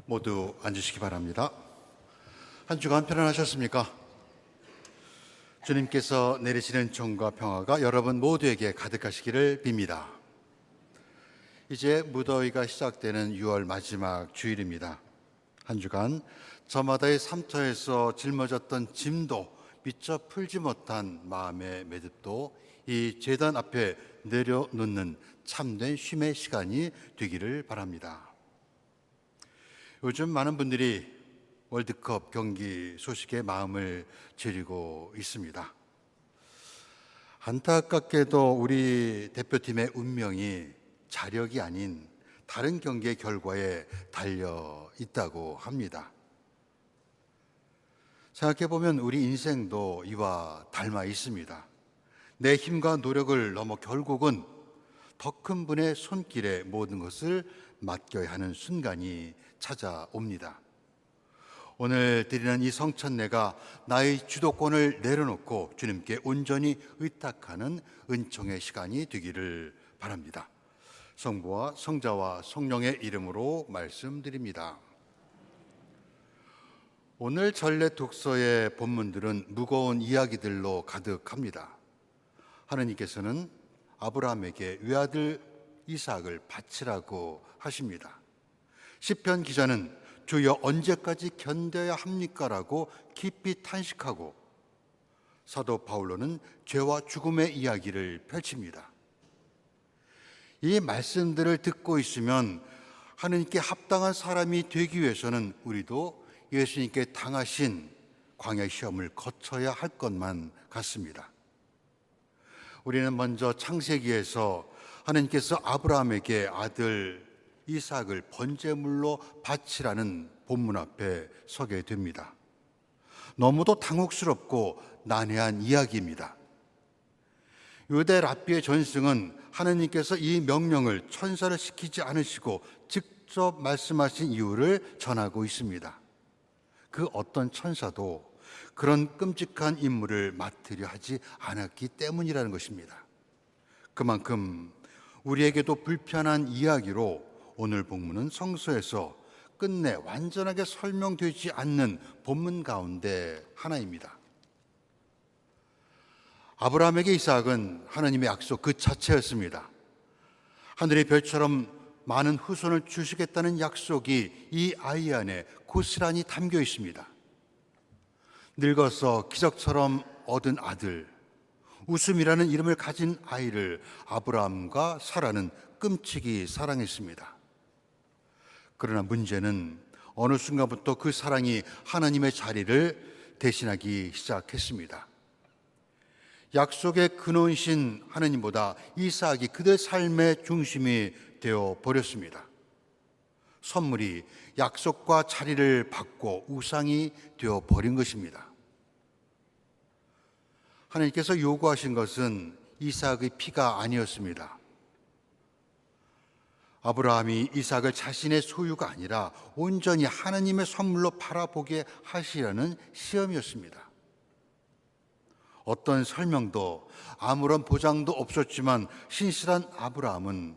모두 앉으시기 바랍니다. 한 주간 편안하셨습니까? 주님께서 내리시는 정과 평화가 여러분 모두에게 가득하시기를 빕니다. 이제 무더위가 시작되는 6월 마지막 주일입니다. 한 주간 저마다의 삶터에서 짊어졌던 짐도 미처 풀지 못한 마음의 매듭도 이 제단 앞에 내려놓는 참된 쉼의 시간이 되기를 바랍니다. 요즘 많은 분들이 월드컵 경기 소식에 마음을 졸이고 있습니다. 안타깝게도 우리 대표팀의 운명이 자력이 아닌 다른 경기의 결과에 달려 있다고 합니다. 생각해보면 우리 인생도 이와 닮아 있습니다. 내 힘과 노력을 넘어 결국은 더 큰 분의 손길에 모든 것을 맡겨야 하는 순간이 찾아옵니다. 오늘 드리는 이 성찬례가 나의 주도권을 내려놓고 주님께 온전히 의탁하는 은총의 시간이 되기를 바랍니다. 성부와 성자와 성령의 이름으로 말씀드립니다. 오늘 전래 독서의 본문들은 무거운 이야기들로 가득합니다. 하느님께서는 아브라함에게 외아들 이삭을 바치라고 하십니다. 시편 기자는 주여 언제까지 견뎌야 합니까? 라고 깊이 탄식하고, 사도 바울로는 죄와 죽음의 이야기를 펼칩니다. 이 말씀들을 듣고 있으면 하느님께 합당한 사람이 되기 위해서는 우리도 예수님께 당하신 광야 시험을 거쳐야 할 것만 같습니다. 우리는 먼저 창세기에서 하느님께서 아브라함에게 아들 이삭을 번제물로 바치라는 본문 앞에 서게 됩니다. 너무도 당혹스럽고 난해한 이야기입니다. 유대 랍비의 전승은 하느님께서 이 명령을 천사를 시키지 않으시고 직접 말씀하신 이유를 전하고 있습니다. 그 어떤 천사도 그런 끔찍한 임무를 맡으려 하지 않았기 때문이라는 것입니다. 그만큼 우리에게도 불편한 이야기로 오늘 본문은 성서에서 끝내 완전하게 설명되지 않는 본문 가운데 하나입니다. 아브라함에게 이삭은 하나님의 약속 그 자체였습니다. 하늘의 별처럼 많은 후손을 주시겠다는 약속이 이 아이 안에 고스란히 담겨 있습니다. 늙어서 기적처럼 얻은 아들, 웃음이라는 이름을 가진 아이를 아브라함과 사라는 끔찍이 사랑했습니다. 그러나 문제는 어느 순간부터 그 사랑이 하나님의 자리를 대신하기 시작했습니다. 약속의 근원이신 하나님보다 이삭이 그들 삶의 중심이 되어 버렸습니다. 선물이 약속과 자리를 받고 우상이 되어 버린 것입니다. 하나님께서 요구하신 것은 이삭의 피가 아니었습니다. 아브라함이 이삭을 자신의 소유가 아니라 온전히 하나님의 선물로 바라보게 하시라는 시험이었습니다. 어떤 설명도 아무런 보장도 없었지만 신실한 아브라함은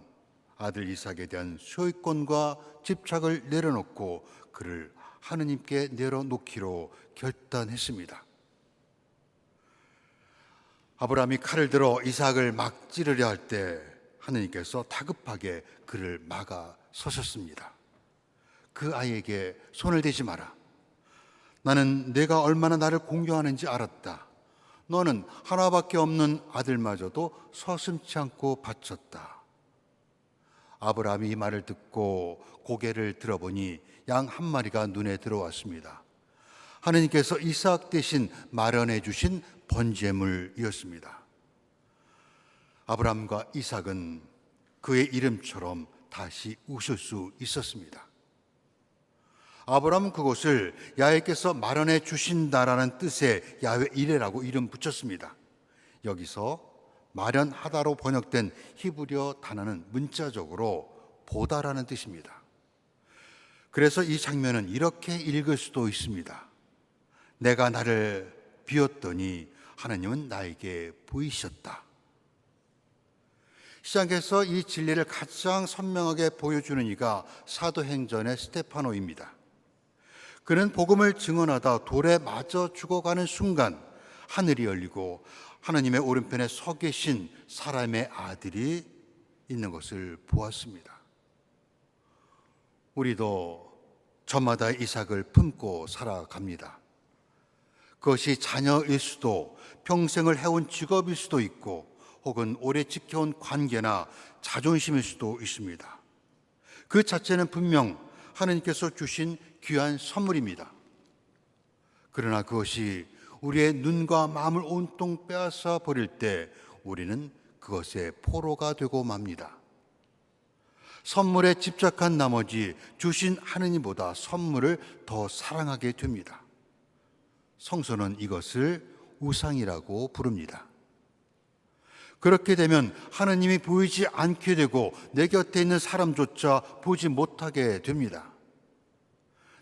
아들 이삭에 대한 소유권과 집착을 내려놓고 그를 하느님께 내려놓기로 결단했습니다. 아브라함이 칼을 들어 이삭을 막 찌르려 할 때 하느님께서 다급하게 그를 막아 서셨습니다. 그 아이에게 손을 대지 마라. 나는 내가 얼마나 나를 공경하는지 알았다. 너는 하나밖에 없는 아들마저도 서슴지 않고 바쳤다. 아브라함이 이 말을 듣고 고개를 들어보니 양 한 마리가 눈에 들어왔습니다. 하느님께서 이삭 대신 마련해 주신 번제물이었습니다. 아브라함과 이삭은 그의 이름처럼 다시 웃을 수 있었습니다. 아브라함은 그곳을 야훼께서 마련해 주신다라는 뜻의 야훼 이레라고 이름 붙였습니다. 여기서 마련하다로 번역된 히브리어 단어는 문자적으로 보다라는 뜻입니다. 그래서 이 장면은 이렇게 읽을 수도 있습니다. 내가 나를 비웠더니 하나님은 나에게 보이셨다. 시장에서 이 진리를 가장 선명하게 보여주는 이가 사도행전의 스테파노입니다. 그는 복음을 증언하다 돌에 맞아 죽어가는 순간 하늘이 열리고 하나님의 오른편에 서 계신 사람의 아들이 있는 것을 보았습니다. 우리도 저마다 이삭을 품고 살아갑니다. 그것이 자녀일 수도, 평생을 해온 직업일 수도 있고, 혹은 오래 지켜온 관계나 자존심일 수도 있습니다. 그 자체는 분명 하나님께서 주신 귀한 선물입니다. 그러나 그것이 우리의 눈과 마음을 온통 빼앗아 버릴 때 우리는 그것의 포로가 되고 맙니다. 선물에 집착한 나머지 주신 하느님보다 선물을 더 사랑하게 됩니다. 성서는 이것을 우상이라고 부릅니다. 그렇게 되면 하나님이 보이지 않게 되고 내 곁에 있는 사람조차 보지 못하게 됩니다.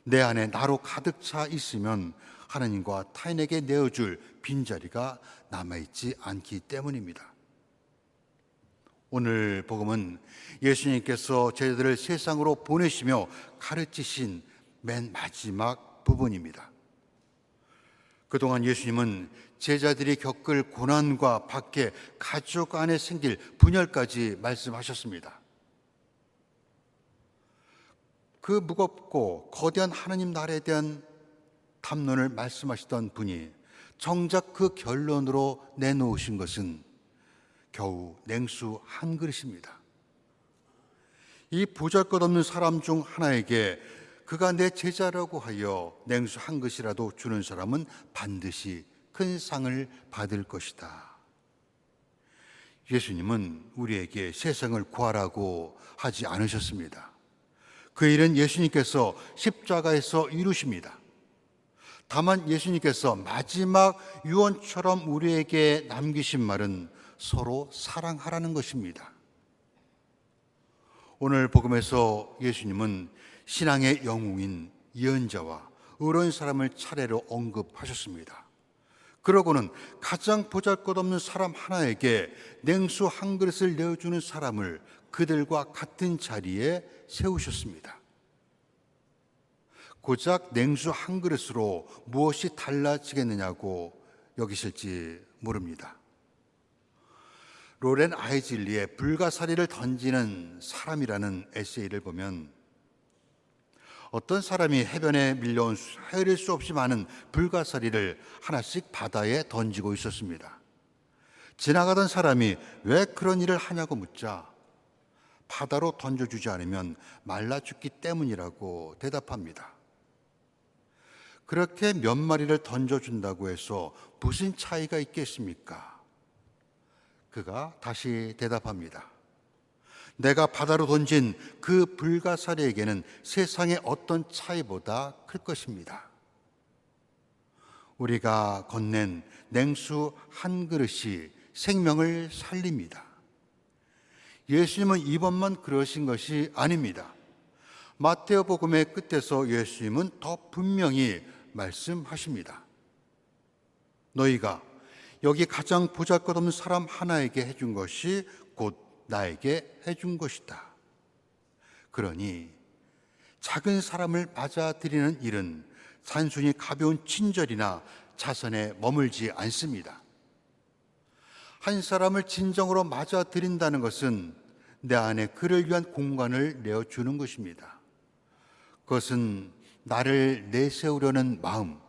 내 안에 나로 가득 차 있으면 하나님과 타인에게 내어줄 빈자리가 남아있지 않기 때문입니다. 오늘 복음은 예수님께서 제자들을 세상으로 보내시며 가르치신 맨 마지막 부분입니다. 그동안 예수님은 제자들이 겪을 고난과 밖에 가족 안에 생길 분열까지 말씀하셨습니다. 그 무겁고 거대한 하나님 나라에 대한 담론을 말씀하시던 분이 정작 그 결론으로 내놓으신 것은 겨우 냉수 한 그릇입니다. 이 보잘것없는 사람 중 하나에게 그가 내 제자라고 하여 냉수 한 그릇이라도 주는 사람은 반드시 큰 상을 받을 것이다. 예수님은 우리에게 세상을 구하라고 하지 않으셨습니다. 그 일은 예수님께서 십자가에서 이루십니다. 다만 예수님께서 마지막 유언처럼 우리에게 남기신 말은 서로 사랑하라는 것입니다. 오늘 복음에서 예수님은 신앙의 영웅인 예언자와 의로운 사람을 차례로 언급하셨습니다. 그러고는 가장 보잘것없는 사람 하나에게 냉수 한 그릇을 내어주는 사람을 그들과 같은 자리에 세우셨습니다. 고작 냉수 한 그릇으로 무엇이 달라지겠느냐고 여기실지 모릅니다. 로렌 아이즐리의 불가사리를 던지는 사람이라는 에세이를 보면 어떤 사람이 해변에 밀려온 헤아릴 수 없이 많은 불가사리를 하나씩 바다에 던지고 있었습니다. 지나가던 사람이 왜 그런 일을 하냐고 묻자 바다로 던져주지 않으면 말라 죽기 때문이라고 대답합니다. 그렇게 몇 마리를 던져준다고 해서 무슨 차이가 있겠습니까? 그가 다시 대답합니다. 내가 바다로 던진 그 불가사리에게는 세상의 어떤 차이보다 클 것입니다. 우리가 건넨 냉수 한 그릇이 생명을 살립니다. 예수님은 이번만 그러신 것이 아닙니다. 마태오복음의 끝에서 예수님은 더 분명히 말씀하십니다. 너희가 여기 가장 보잘것없는 사람 하나에게 해준 것이 곧 나에게 해준 것이다. 그러니 작은 사람을 맞아들이는 일은 단순히 가벼운 친절이나 자선에 머물지 않습니다. 한 사람을 진정으로 맞아들인다는 것은 내 안에 그를 위한 공간을 내어주는 것입니다. 그것은 나를 내세우려는 마음,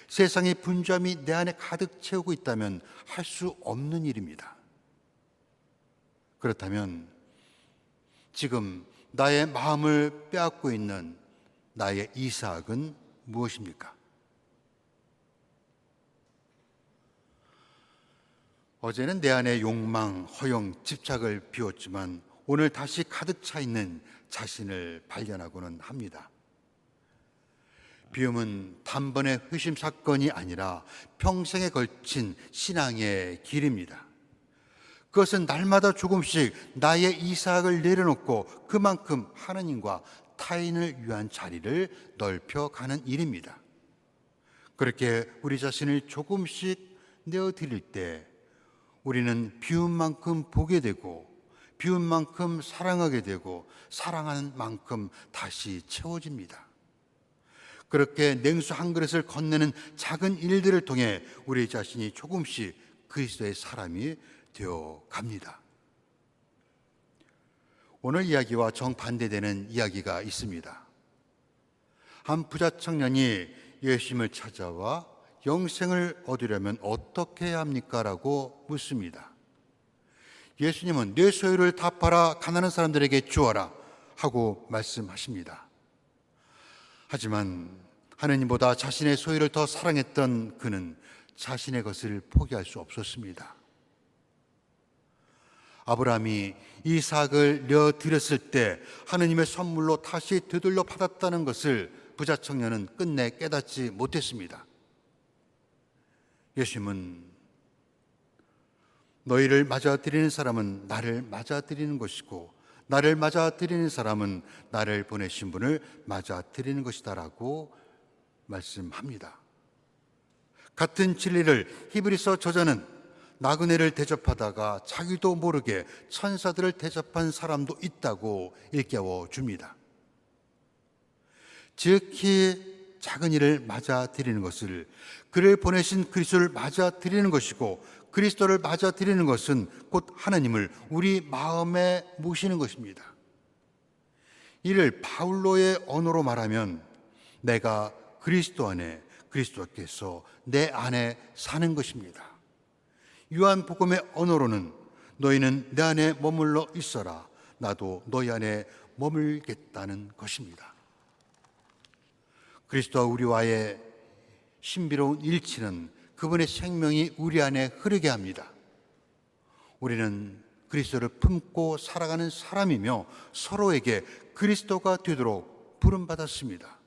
세상의 분주함이 내 안에 가득 채우고 있다면 할 수 없는 일입니다. 그렇다면 지금 나의 마음을 빼앗고 있는 나의 이삭은 무엇입니까? 어제는 내 안에 욕망, 허영, 집착을 비웠지만 오늘 다시 가득 차 있는 자신을 발견하고는 합니다. 비움은 단번의 회심 사건이 아니라 평생에 걸친 신앙의 길입니다. 그것은 날마다 조금씩 나의 이삭을 내려놓고 그만큼 하나님과 타인을 위한 자리를 넓혀가는 일입니다. 그렇게 우리 자신을 조금씩 내어드릴 때 우리는 비운 만큼 보게 되고 비운 만큼 사랑하게 되고 사랑하는 만큼 다시 채워집니다. 그렇게 냉수 한 그릇을 건네는 작은 일들을 통해 우리 자신이 조금씩 그리스도의 사람이 되어 갑니다. 오늘 이야기와 정반대되는 이야기가 있습니다. 한 부자 청년이 예수님을 찾아와 영생을 얻으려면 어떻게 해야 합니까? 라고 묻습니다. 예수님은 내 소유를 다 팔아 가난한 사람들에게 주어라 하고 말씀하십니다. 하지만 하느님보다 자신의 소유를 더 사랑했던 그는 자신의 것을 포기할 수 없었습니다. 아브라함이 이삭을 내어드렸을 때 하느님의 선물로 다시 되돌려 받았다는 것을 부자 청년은 끝내 깨닫지 못했습니다. 예수님은 너희를 맞아들이는 사람은 나를 맞아들이는 것이고 나를 맞아들이는 사람은 나를 보내신 분을 맞아들이는 것이다 라고 말씀합니다. 같은 진리를 히브리서 저자는 나그네를 대접하다가 자기도 모르게 천사들을 대접한 사람도 있다고 일깨워 줍니다. 지극히 작은 일을 맞아들이는 것을, 그를 보내신 그리스도를 맞아들이는 것이고, 그리스도를 맞아들이는 것은 곧 하나님을 우리 마음에 모시는 것입니다. 이를 바울로의 언어로 말하면 내가 그리스도 안에, 그리스도께서 내 안에 사는 것입니다. 요한복음의 언어로는 너희는 내 안에 머물러 있어라, 나도 너희 안에 머물겠다는 것입니다. 그리스도와 우리와의 신비로운 일치는 그분의 생명이 우리 안에 흐르게 합니다. 우리는 그리스도를 품고 살아가는 사람이며 서로에게 그리스도가 되도록 부름받았습니다.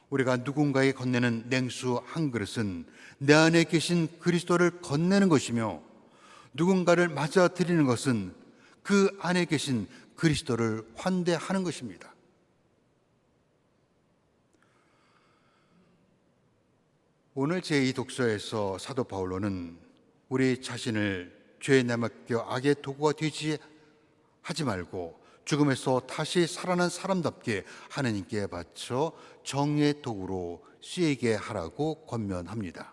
우리가 누군가에 건네는 냉수 한 그릇은 내 안에 계신 그리스도를 건네는 것이며, 누군가를 맞아들이는 것은 그 안에 계신 그리스도를 환대하는 것입니다. 오늘 제2 독서에서 사도 바울로는 우리 자신을 죄에 내맡겨 악의 도구가 되지 하지 말고 죽음에서 다시 살아난 사람답게 하나님께 바쳐 정의의 도구로 쓰이게 하라고 권면합니다.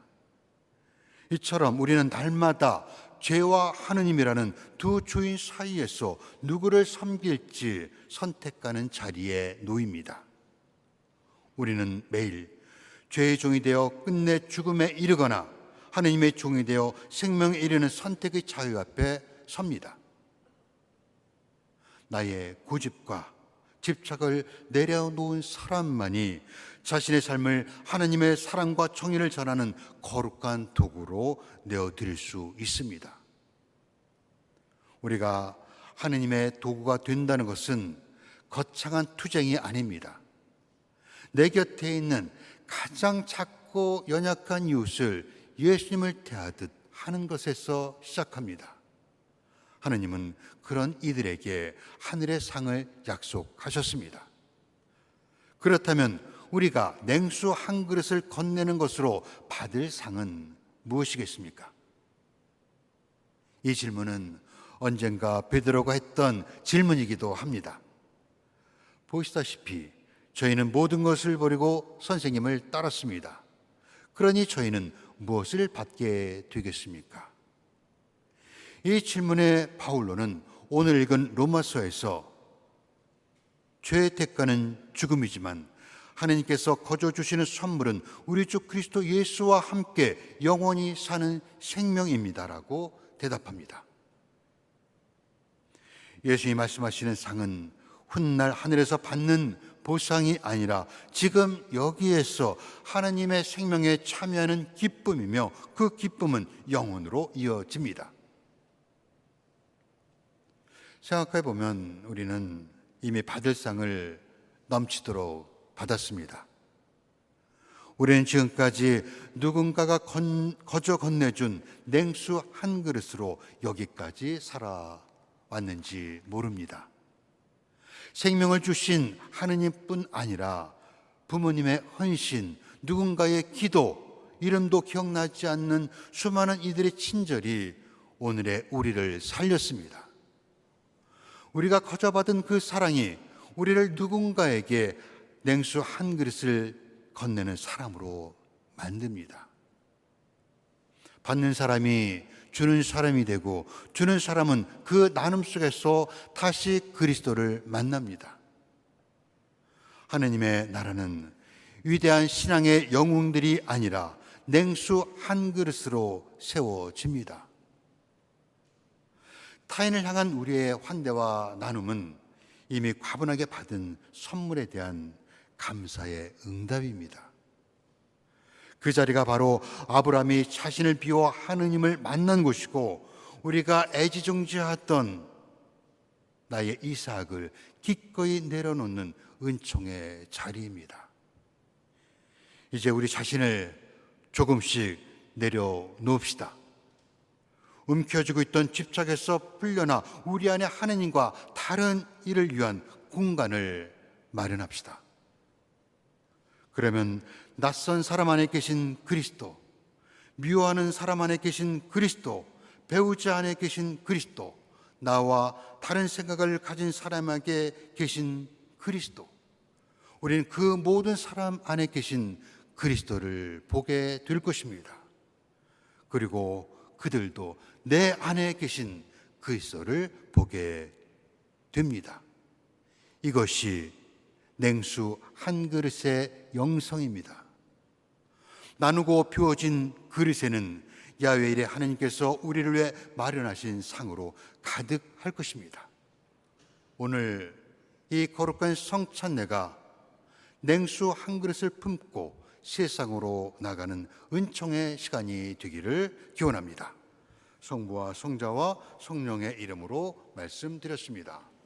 이처럼 우리는 날마다 죄와 하느님이라는 두 주인 사이에서 누구를 섬길지 선택하는 자리에 놓입니다. 우리는 매일 죄의 종이 되어 끝내 죽음에 이르거나 하느님의 종이 되어 생명에 이르는 선택의 자유 앞에 섭니다. 나의 고집과 집착을 내려놓은 사람만이 자신의 삶을 하나님의 사랑과 정의를 전하는 거룩한 도구로 내어드릴 수 있습니다. 우리가 하나님의 도구가 된다는 것은 거창한 투쟁이 아닙니다. 내 곁에 있는 가장 작고 연약한 이웃을 예수님을 대하듯 하는 것에서 시작합니다. 하나님은 그런 이들에게 하늘의 상을 약속하셨습니다. 그렇다면 우리가 냉수 한 그릇을 건네는 것으로 받을 상은 무엇이겠습니까? 이 질문은 언젠가 베드로가 했던 질문이기도 합니다. 보시다시피 저희는 모든 것을 버리고 선생님을 따랐습니다. 그러니 저희는 무엇을 받게 되겠습니까? 이 질문에 바울로는 오늘 읽은 로마서에서 죄의 대가는 죽음이지만 하나님께서 거저 주시는 선물은 우리 주 그리스도 예수와 함께 영원히 사는 생명입니다라고 대답합니다. 예수님이 말씀하시는 상은 훗날 하늘에서 받는 보상이 아니라 지금 여기에서 하나님의 생명에 참여하는 기쁨이며, 그 기쁨은 영원으로 이어집니다. 생각해 보면 우리는 이미 받을 상을 넘치도록 받았습니다. 우리는 지금까지 누군가가 거저 건네준 냉수 한 그릇으로 여기까지 살아왔는지 모릅니다. 생명을 주신 하느님뿐 아니라 부모님의 헌신, 누군가의 기도, 이름도 기억나지 않는 수많은 이들의 친절이 오늘의 우리를 살렸습니다. 우리가 거저 받은 그 사랑이 우리를 누군가에게 냉수 한 그릇을 건네는 사람으로 만듭니다. 받는 사람이 주는 사람이 되고 주는 사람은 그 나눔 속에서 다시 그리스도를 만납니다. 하느님의 나라는 위대한 신앙의 영웅들이 아니라 냉수 한 그릇으로 세워집니다. 타인을 향한 우리의 환대와 나눔은 이미 과분하게 받은 선물에 대한 감사의 응답입니다. 그 자리가 바로 아브라함이 자신을 비워 하느님을 만난 곳이고 우리가 애지중지했던 나의 이삭을 기꺼이 내려놓는 은총의 자리입니다. 이제 우리 자신을 조금씩 내려놓읍시다. 움켜쥐고 있던 집착에서 풀려나 우리 안에 하느님과 다른 일을 위한 공간을 마련합시다. 그러면 낯선 사람 안에 계신 그리스도, 미워하는 사람 안에 계신 그리스도, 배우자 안에 계신 그리스도, 나와 다른 생각을 가진 사람에게 계신 그리스도, 우리는 그 모든 사람 안에 계신 그리스도를 보게 될 것입니다. 그리고 그들도 내 안에 계신 그리스도를 보게 됩니다. 이것이 냉수 한 그릇의 영성입니다. 나누고 비워진 그릇에는 야훼 일의 하나님께서 우리를 위해 마련하신 상으로 가득할 것입니다. 오늘 이 거룩한 성찬례가 냉수 한 그릇을 품고 세상으로 나가는 은총의 시간이 되기를 기원합니다. 성부와 성자와 성령의 이름으로 말씀드렸습니다.